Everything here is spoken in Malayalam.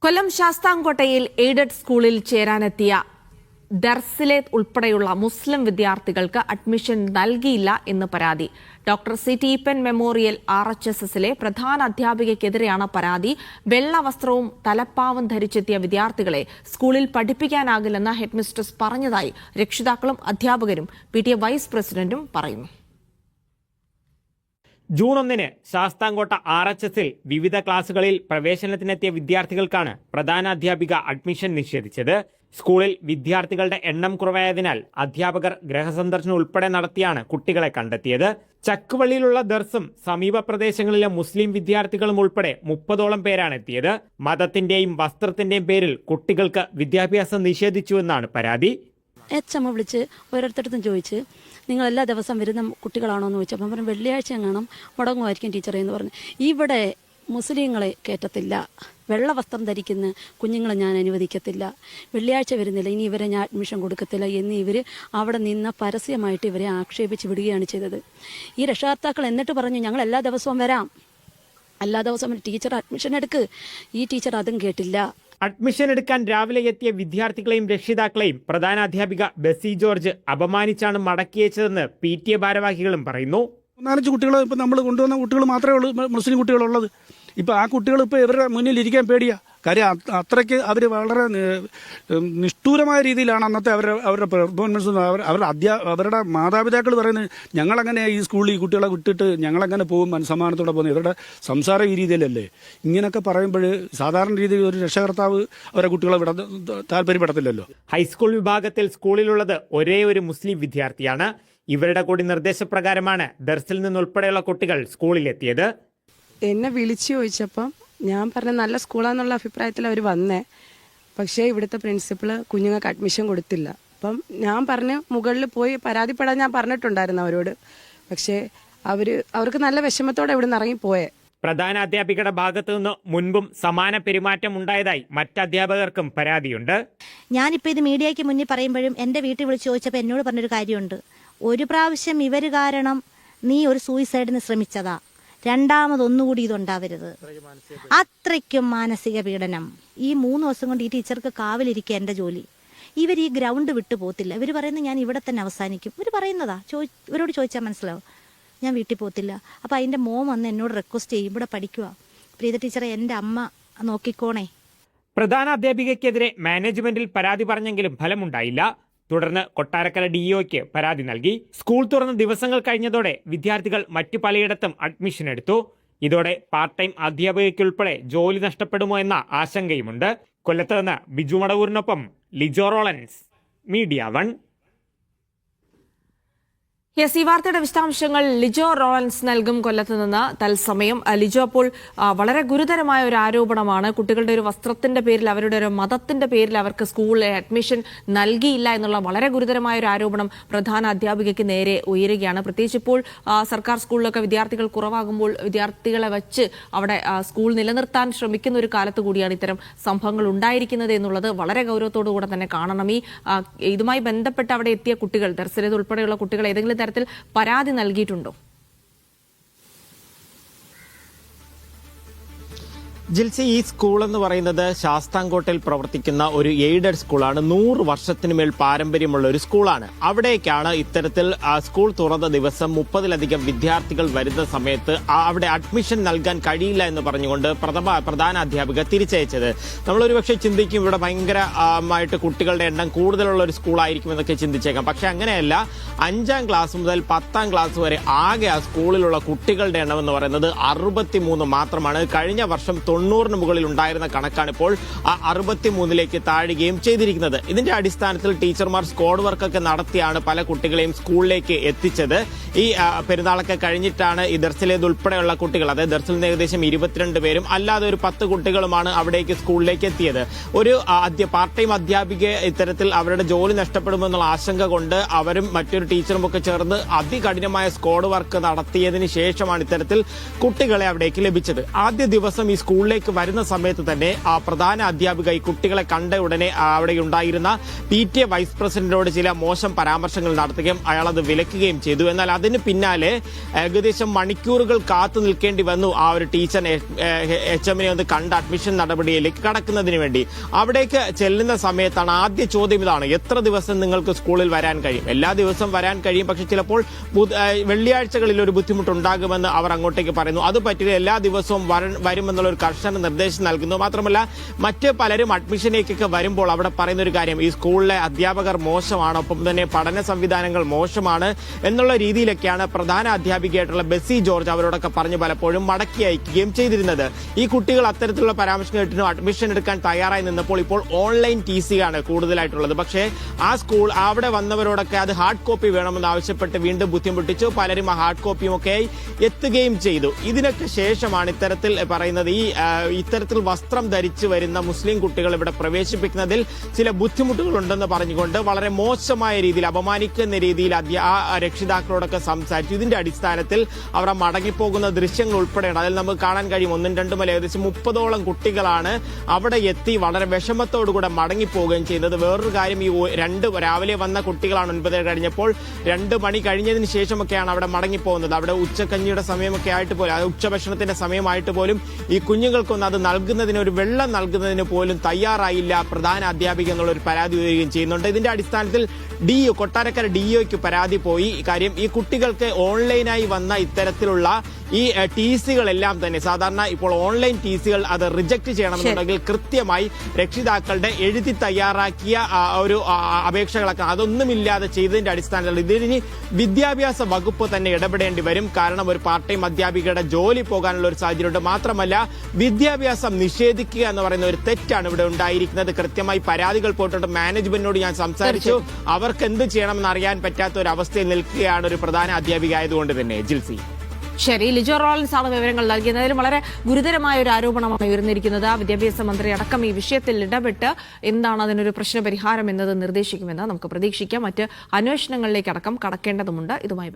കൊല്ലം ശാസ്താംകോട്ടയിൽ എയ്ഡഡ് സ്കൂളിൽ ചേരാനെത്തിയ ദർസിലെ ഉൾപ്പെടെയുള്ള മുസ്ലിം വിദ്യാർത്ഥികൾക്ക് അഡ്മിഷൻ നൽകിയില്ല എന്ന് പരാതി. ഡോക്ടർ സി ടീപ്പൻ മെമ്മോറിയൽ RHSSലെ പ്രധാന അധ്യാപികയ്ക്കെതിരെയാണ് പരാതി. വെള്ള വസ്ത്രവും തലപ്പാവും ധരിച്ചെത്തിയ വിദ്യാർത്ഥികളെ സ്കൂളിൽ പഠിപ്പിക്കാനാകില്ലെന്ന് ഹെഡ്മിസ്ട്രസ് പറഞ്ഞതായി രക്ഷിതാക്കളും അധ്യാപകരും PTA വൈസ് പ്രസിഡന്റും പറയുന്നു. ജൂൺ 1 ശാസ്താംകോട്ട RHSൽ വിവിധ ക്ലാസുകളിൽ പ്രവേശനത്തിനെത്തിയ വിദ്യാർത്ഥികൾക്കാണ് പ്രധാന അധ്യാപിക അഡ്മിഷൻ നിഷേധിച്ചത്. സ്കൂളിൽ വിദ്യാർത്ഥികളുടെ എണ്ണം കുറവായതിനാൽ അധ്യാപകർ ഗൃഹസന്ദർശനം ഉൾപ്പെടെ നടത്തിയാണ് കുട്ടികളെ കണ്ടെത്തിയത്. ചക്കുവള്ളിയിലുള്ള ദർസും സമീപ പ്രദേശങ്ങളിലെ മുസ്ലിം വിദ്യാർത്ഥികളും ഉൾപ്പെടെ 30ഓളം പേരാണ് എത്തിയത്. മതത്തിന്റെയും വസ്ത്രത്തിന്റെയും പേരിൽ കുട്ടികൾക്ക് വിദ്യാഭ്യാസം നിഷേധിച്ചുവെന്നാണ് പരാതി. HM വിളിച്ച് ഓരോരുത്തരടുത്തും ചോദിച്ച് നിങ്ങൾ എല്ലാ ദിവസം വരുന്ന കുട്ടികളാണോ എന്ന് ചോദിച്ചു. അപ്പം പറഞ്ഞു വെള്ളിയാഴ്ച എങ്ങാനും മുടങ്ങുമായിരിക്കും ടീച്ചറെ എന്ന് പറഞ്ഞു. ഇവിടെ മുസ്ലിങ്ങളെ കയറ്റത്തില്ല, വെള്ള വസ്ത്രം ധരിക്കുന്ന കുഞ്ഞുങ്ങളെ ഞാൻ അനുവദിക്കത്തില്ല, വെള്ളിയാഴ്ച വരുന്നില്ല, ഇനി ഇവരെ ഞാൻ അഡ്മിഷൻ കൊടുക്കത്തില്ല എന്ന് ഇവർ അവിടെ നിന്ന് പരസ്യമായിട്ട് ഇവരെ ആക്ഷേപിച്ച് വിടുകയാണ് ചെയ്തത്. ഈ രക്ഷകർത്താക്കൾ എന്നിട്ട് പറഞ്ഞു ഞങ്ങൾ എല്ലാ ദിവസവും വരാം, എല്ലാ ദിവസവും ടീച്ചർ അഡ്മിഷൻ എടുക്ക്. ഈ ടീച്ചർ അതും കേട്ടില്ല. അഡ്മിഷൻ എടുക്കാൻ രാവിലെ എത്തിയ വിദ്യാർത്ഥികളെയും രക്ഷിതാക്കളെയും പ്രധാന അധ്യാപിക ബെസി ജോർജ് അപമാനിച്ചാണ് മടക്കിയച്ചതെന്ന് PTA ഭാരവാഹികളും പറയുന്നു. 4-5 കുട്ടികൾ ഇപ്പം നമ്മൾ കൊണ്ടുവന്ന കുട്ടികൾ മാത്രമേ ഉള്ളൂ മുസ്ലിം കുട്ടികളുള്ളത്. ഇപ്പം ആ കുട്ടികൾ ഇപ്പോൾ ഇവരുടെ മുന്നിൽ ഇരിക്കാൻ പേടിയാ. കാര്യം അത്രയ്ക്ക് അവർ വളരെ നിഷ്ഠൂരമായ രീതിയിലാണ് അന്നത്തെ അവരുടെ പെർഫോമൻസ്. അവരുടെ മാതാപിതാക്കൾ പറയുന്നത് ഞങ്ങളങ്ങനെ ഈ സ്കൂളിൽ ഈ കുട്ടികളെ വിട്ടിട്ട് ഞങ്ങളങ്ങനെ പോകും മനസ്സമാനത്തോടെ പോകുന്നത്. ഇവരുടെ സംസാരം ഈ രീതിയിലല്ലേ. ഇങ്ങനെയൊക്കെ പറയുമ്പോൾ സാധാരണ രീതിയിൽ ഒരു രക്ഷകർത്താവ് അവരെ കുട്ടികളെ താല്പര്യപ്പെടത്തില്ലല്ലോ. ഹൈസ്കൂൾ വിഭാഗത്തിൽ സ്കൂളിലുള്ളത് ഒരേ ഒരു മുസ്ലിം വിദ്യാർത്ഥിയാണ്. ഇവരുടെ കൂടി നിർദ്ദേശപ്രകാരമാണ് ദർസിൽ നിന്നുൾപ്പെടെയുള്ള കുട്ടികൾ സ്കൂളിലെത്തിയത്. എന്നെ വിളിച്ചു ചോദിച്ചപ്പം ഞാൻ പറഞ്ഞ നല്ല സ്കൂളാന്നുള്ള അഭിപ്രായത്തിൽ അവർ വന്നേ. പക്ഷേ ഇവിടുത്തെ പ്രിൻസിപ്പൾ കുഞ്ഞുങ്ങൾക്ക് അഡ്മിഷൻ കൊടുത്തില്ല. അപ്പം ഞാൻ പറഞ്ഞ് മുകളിൽ പോയി പരാതിപ്പെടാൻ ഞാൻ പറഞ്ഞിട്ടുണ്ടായിരുന്നു അവരോട്. പക്ഷേ അവർക്ക് നല്ല വിഷമത്തോടെ ഇവിടെ നിന്ന് ഇറങ്ങിപ്പോയേ. പ്രധാന അധ്യാപികയുടെ ഭാഗത്തു നിന്ന് മുൻപും സമാന പെരുമാറ്റം ഉണ്ടായതായി മറ്റധ്യാപകർക്കും പരാതിയുണ്ട്. ഞാനിപ്പോൾ ഇത് മീഡിയയ്ക്ക് മുന്നിൽ പറയുമ്പോഴും എൻ്റെ വീട്ടിൽ വിളിച്ച് ചോദിച്ചപ്പോൾ എന്നോട് പറഞ്ഞൊരു കാര്യമുണ്ട്. ഒരു പ്രാവശ്യം ഇവർ കാരണം നീ ഒരു സൂയിസൈഡിന് ശ്രമിച്ചതാ, രണ്ടാമതൊന്നുകൂടി ഇതുണ്ടാവരുത്. അത്രയ്ക്കും മാനസിക പീഡനം. ഈ 3 ദിവസം കൊണ്ട് ഈ ടീച്ചർക്ക് കാവലിരിക്കുക എൻ്റെ ജോലി. ഇവർ ഈ ഗ്രൗണ്ട് വിട്ടു പോകത്തില്ല. ഇവർ പറയുന്നത് ഞാൻ ഇവിടെ തന്നെ അവസാനിക്കും. ഇവർ പറയുന്നതാ, ഇവരോട് ചോദിച്ചാൽ മനസ്സിലാവും. ഞാൻ വീട്ടിൽ പോകത്തില്ല. അപ്പോൾ അതിൻ്റെ മോൻ വന്ന് എന്നോട് റിക്വസ്റ്റ് ചെയ്യും, ഇവിടെ പഠിക്കുക പ്രീത ടീച്ചറെ എൻ്റെ അമ്മ നോക്കിക്കോണേ. പ്രധാന അധ്യാപികയ്ക്കെതിരെ മാനേജ്മെന്റിൽ പരാതി പറഞ്ഞെങ്കിലും ഫലമുണ്ടായില്ല. തുടർന്ന് കൊട്ടാരക്കര DEOയ്ക്ക് പരാതി നൽകി. സ്കൂൾ തുറന്ന ദിവസങ്ങൾ കഴിഞ്ഞതോടെ വിദ്യാർത്ഥികൾ മറ്റു പലയിടത്തും അഡ്മിഷൻ എടുത്തു. ഇതോടെ പാർട്ട് ടൈം അധ്യാപികയ്ക്കുൾപ്പെടെ ജോലി നഷ്ടപ്പെടുമോ എന്ന ആശങ്കയുമുണ്ട്. കൊല്ലത്ത് നിന്ന് ബിജു മടവൂരിനൊപ്പം ലിജോ റോളൻസ്, മീഡിയ 1. ഈ വാർത്തയുടെ വിശദാംശങ്ങൾ ലിജോ റോളൻസ് നൽകും കൊല്ലത്ത് നിന്ന് തത്സമയം. ലിജോ, അപ്പോൾ വളരെ ഗുരുതരമായ ഒരു ആരോപണമാണ്. കുട്ടികളുടെ ഒരു വസ്ത്രത്തിന്റെ പേരിൽ, അവരുടെ ഒരു മതത്തിന്റെ പേരിൽ അവർക്ക് സ്കൂളിൽ അഡ്മിഷൻ നൽകിയില്ല എന്നുള്ള വളരെ ഗുരുതരമായ ഒരു ആരോപണം പ്രധാന അധ്യാപികയ്ക്ക് നേരെ ഉയരുകയാണ്. പ്രത്യേകിച്ച് ഇപ്പോൾ സർക്കാർ സ്കൂളിലൊക്കെ വിദ്യാർത്ഥികൾ കുറവാകുമ്പോൾ വിദ്യാർത്ഥികളെ വെച്ച് അവിടെ സ്കൂൾ നിലനിർത്താൻ ശ്രമിക്കുന്ന ഒരു കാലത്ത് കൂടിയാണ് ഇത്തരം സംഭവങ്ങൾ ഉണ്ടായിരിക്കുന്നത് എന്നുള്ളത് വളരെ ഗൗരവത്തോടുകൂടെ തന്നെ കാണണം. ഇതുമായി ബന്ധപ്പെട്ട് അവിടെ എത്തിയ കുട്ടികൾ, ദർസിലേത് ഉൾപ്പെടെയുള്ള കുട്ടികൾ ഏതെങ്കിലും തരത്തിൽ പരാതി നൽകിയിട്ടുണ്ടോ? ജിൽസി, ഈ സ്കൂൾ എന്ന് പറയുന്നത് ശാസ്താംകോട്ടയിൽ പ്രവർത്തിക്കുന്ന ഒരു എയ്ഡഡ് സ്കൂളാണ്. 100 വർഷത്തിന് മേൽ പാരമ്പര്യമുള്ള ഒരു സ്കൂളാണ്. അവിടേക്കാണ് ഇത്തരത്തിൽ സ്കൂൾ തുറന്ന ദിവസം 30ലധികം വിദ്യാർത്ഥികൾ വരുന്ന സമയത്ത് അവിടെ അഡ്മിഷൻ നൽകാൻ കഴിയില്ല എന്ന് പറഞ്ഞുകൊണ്ട് പ്രധാന അധ്യാപിക തിരിച്ചയച്ചത്. നമ്മളൊരു പക്ഷേ ചിന്തിക്കും ഇവിടെ ഭയങ്കരമായിട്ട് കുട്ടികളുടെ എണ്ണം കൂടുതലുള്ള ഒരു സ്കൂളായിരിക്കും എന്നൊക്കെ ചിന്തിച്ചേക്കാം. പക്ഷെ അങ്ങനെയല്ല. 5ാം ക്ലാസ് മുതൽ 10ാം ക്ലാസ് വരെ ആകെ ആ സ്കൂളിലുള്ള കുട്ടികളുടെ എണ്ണം എന്ന് പറയുന്നത് 63 മാത്രമാണ്. കഴിഞ്ഞ വർഷം 90-ന് മുകളിൽ ഉണ്ടായിരുന്ന കണക്കാണ് ഇപ്പോൾ 63ലേക്ക് താഴുകയും ചെയ്തിരിക്കുന്നത്. ഇതിന്റെ അടിസ്ഥാനത്തിൽ ടീച്ചർമാർ സ്ക്വാഡ് വർക്കൊക്കെ നടത്തിയാണ് പല കുട്ടികളെയും സ്കൂളിലേക്ക് എത്തിച്ചത്. ഈ പെരുന്നാളൊക്കെ കഴിഞ്ഞിട്ടാണ് ഈ ദർസിലേത് ഉൾപ്പെടെയുള്ള കുട്ടികൾ, അതായത് ദർസിൽ നിന്ന് ഏകദേശം 22 പേരും അല്ലാതെ ഒരു 10 കുട്ടികളുമാണ് അവിടേക്ക് സ്കൂളിലേക്ക് എത്തിയത്. ഒരു പാർട്ട് ടൈം അധ്യാപിക ഇത്തരത്തിൽ അവരുടെ ജോലി നഷ്ടപ്പെടുമെന്നുള്ള ആശങ്ക കൊണ്ട് അവരും മറ്റൊരു ടീച്ചറും ഒക്കെ ചേർന്ന് അതികഠിനമായ സ്ക്വാഡ് വർക്ക് നടത്തിയതിന് ശേഷമാണ് ഇത്തരത്തിൽ കുട്ടികളെ അവിടേക്ക് ലഭിച്ചത്. ആദ്യ ദിവസം ഈ സ്കൂളിൽ സ്കൂളിലേക്ക് വരുന്ന സമയത്ത് തന്നെ ആ പ്രധാന അധ്യാപിക ഈ കുട്ടികളെ കണ്ട ഉടനെ അവിടെ ഉണ്ടായിരുന്ന PTA വൈസ് പ്രസിഡന്റിനോട് ചില മോശം പരാമർശങ്ങൾ നടത്തുകയും അയാൾ അത് വിലക്കുകയും ചെയ്തു. എന്നാൽ അതിന് പിന്നാലെ ഏകദേശം മണിക്കൂറുകൾ കാത്തു നിൽക്കേണ്ടി വന്നു ആ ഒരു ടീച്ചർ HMനെ ഒന്ന് കണ്ട് അഡ്മിഷൻ നടപടിയിലേക്ക് കടക്കുന്നതിന് വേണ്ടി. അവിടേക്ക് ചെല്ലുന്ന സമയത്താണ് ആദ്യ ചോദ്യം ഇതാണ്: എത്ര ദിവസം നിങ്ങൾക്ക് സ്കൂളിൽ വരാൻ കഴിയും? എല്ലാ ദിവസവും വരാൻ കഴിയും, പക്ഷെ ചിലപ്പോൾ വെള്ളിയാഴ്ചകളിൽ ഒരു ബുദ്ധിമുട്ടുണ്ടാകുമെന്ന് അവർ അങ്ങോട്ടേക്ക് പറയുന്നു. അത് പറ്റില്ല, എല്ലാ ദിവസവും വരുമെന്നുള്ള ഒരു കർശന നിർദ്ദേശം നൽകുന്നു. മാത്രമല്ല മറ്റ് പലരും അഡ്മിഷനിലേക്കൊക്കെ വരുമ്പോൾ അവിടെ പറയുന്ന ഒരു കാര്യം, ഈ സ്കൂളിലെ അധ്യാപകർ മോശമാണ്, ഒപ്പം തന്നെ പഠന സംവിധാനങ്ങൾ മോശമാണ് എന്നുള്ള രീതിയിലൊക്കെയാണ് പ്രധാന അധ്യാപികയായിട്ടുള്ള ബെസി ജോർജ് അവരോടൊക്കെ പറഞ്ഞ് പലപ്പോഴും മടക്കി അയക്കുകയും ചെയ്തിരുന്നത്. ഈ കുട്ടികൾ അത്തരത്തിലുള്ള പരാമർശം കേട്ടിട്ടും അഡ്മിഷൻ എടുക്കാൻ തയ്യാറായി നിന്നപ്പോൾ ഇപ്പോൾ ഓൺലൈൻ TC ആണ് കൂടുതലായിട്ടുള്ളത്. പക്ഷേ ആ സ്കൂൾ അവിടെ വന്നവരോടൊക്കെ അത് ഹാർഡ് കോപ്പി വേണമെന്ന് ആവശ്യപ്പെട്ട് വീണ്ടും ബുദ്ധിമുട്ടിച്ചു. പലരും ആ ഹാർഡ് കോപ്പിയും ഒക്കെ എത്തുകയും ചെയ്തു. ഇതിനൊക്കെ ശേഷമാണ് ഇത്തരത്തിൽ പറയുന്നത്, ഇത്തരത്തിൽ വസ്ത്രം ധരിച്ചു വരുന്ന മുസ്ലിം കുട്ടികൾ ഇവിടെ പ്രവേശിപ്പിക്കുന്നതിൽ ചില ബുദ്ധിമുട്ടുകളുണ്ടെന്ന് പറഞ്ഞുകൊണ്ട് വളരെ മോശമായ രീതിയിൽ, അപമാനിക്കുന്ന രീതിയിൽ ആ രക്ഷിതാക്കളോടൊക്കെ സംസാരിച്ചു. ഇതിന്റെ അടിസ്ഥാനത്തിൽ അവർ മടങ്ങിപ്പോകുന്ന ദൃശ്യങ്ങൾ ഉൾപ്പെടെയാണ് അതിൽ നമുക്ക് കാണാൻ കഴിയും. 1-2 ഏകദേശം 30ഓളം കുട്ടികളാണ് അവിടെ എത്തി വളരെ വിഷമത്തോടുകൂടെ മടങ്ങിപ്പോവുകയും ചെയ്യുന്നത്. വേറൊരു കാര്യം, ഈ രാവിലെ വന്ന കുട്ടികളാണ് 9 കഴിഞ്ഞപ്പോൾ 2 മണി കഴിഞ്ഞതിന് ശേഷമൊക്കെയാണ് അവിടെ മടങ്ങിപ്പോകുന്നത്. അവിടെ ഉച്ചക്കഞ്ഞിയുടെ സമയമൊക്കെ ആയിട്ട് പോലും, ഉച്ചഭക്ഷണത്തിന്റെ സമയമായിട്ട് പോലും ഈ കുഞ്ഞുങ്ങൾക്കൊന്നും അത് നൽകുന്നതിന്, ഒരു വെള്ളം നൽകുന്നതിന് പോലും തയ്യാറായില്ല പ്രധാന അധ്യാപിക എന്നുള്ളൊരു പരാതി ഉയരുകയും ചെയ്യുന്നുണ്ട്. ഇതിന്റെ അടിസ്ഥാനത്തിൽ കൊട്ടാരക്കര DOയ്ക്ക് പരാതി പോയി. കാര്യം, ഈ കുട്ടികൾക്ക് ഓൺലൈനായി വന്ന ഇത്തരത്തിലുള്ള ഈ TCകളെല്ലാം തന്നെ സാധാരണ ഇപ്പോൾ ഓൺലൈൻ TCകൾ അത് റിജക്ട് ചെയ്യണമെന്നുണ്ടെങ്കിൽ കൃത്യമായി രക്ഷിതാക്കളുടെ എഴുതി തയ്യാറാക്കിയ ഒരു അപേക്ഷകളൊക്കെ അതൊന്നുമില്ലാതെ ചെയ്തതിന്റെ അടിസ്ഥാനത്തിൽ ഇതിന് വിദ്യാഭ്യാസ വകുപ്പ് തന്നെ ഇടപെടേണ്ടി വരും. കാരണം ഒരു പാർട്ട് ടൈം അധ്യാപികയുടെ ജോലി പോകാനുള്ള ഒരു സാഹചര്യമുണ്ട്. മാത്രമല്ല വിദ്യാഭ്യാസം നിഷേധിക്കുക എന്ന് പറയുന്ന ഒരു തെറ്റാണ് ഇവിടെ ഉണ്ടായിരിക്കുന്നത്. കൃത്യമായി പരാതികൾ പോയിട്ടുണ്ട്. മാനേജ്മെന്റിനോട് ഞാൻ സംസാരിച്ചു, അവർക്ക് എന്ത് ചെയ്യണമെന്ന് അറിയാൻ പറ്റാത്ത ഒരു അവസ്ഥയിൽ നിൽക്കുകയാണ് ഒരു പ്രധാന അധ്യാപിക ആയതുകൊണ്ട് തന്നെ. ജിൽസി, ശരി, ലിജോ റോളൻസ് ആണ് വിവരങ്ങൾ നൽകിയത്. അതിൽ വളരെ ഗുരുതരമായ ഒരു ആരോപണമാണ് ഉയർന്നിരിക്കുന്നത്. വിദ്യാഭ്യാസ മന്ത്രി അടക്കം ഈ വിഷയത്തിൽ ഇടപെട്ട് എന്താണ് അതിനൊരു പ്രശ്നപരിഹാരം എന്നത് നിർദ്ദേശിക്കുമെന്ന് നമുക്ക് പ്രതീക്ഷിക്കാം. മറ്റ് അന്വേഷണങ്ങളിലേക്കടക്കം കടക്കേണ്ടതുണ്ട്. ഇതുമായി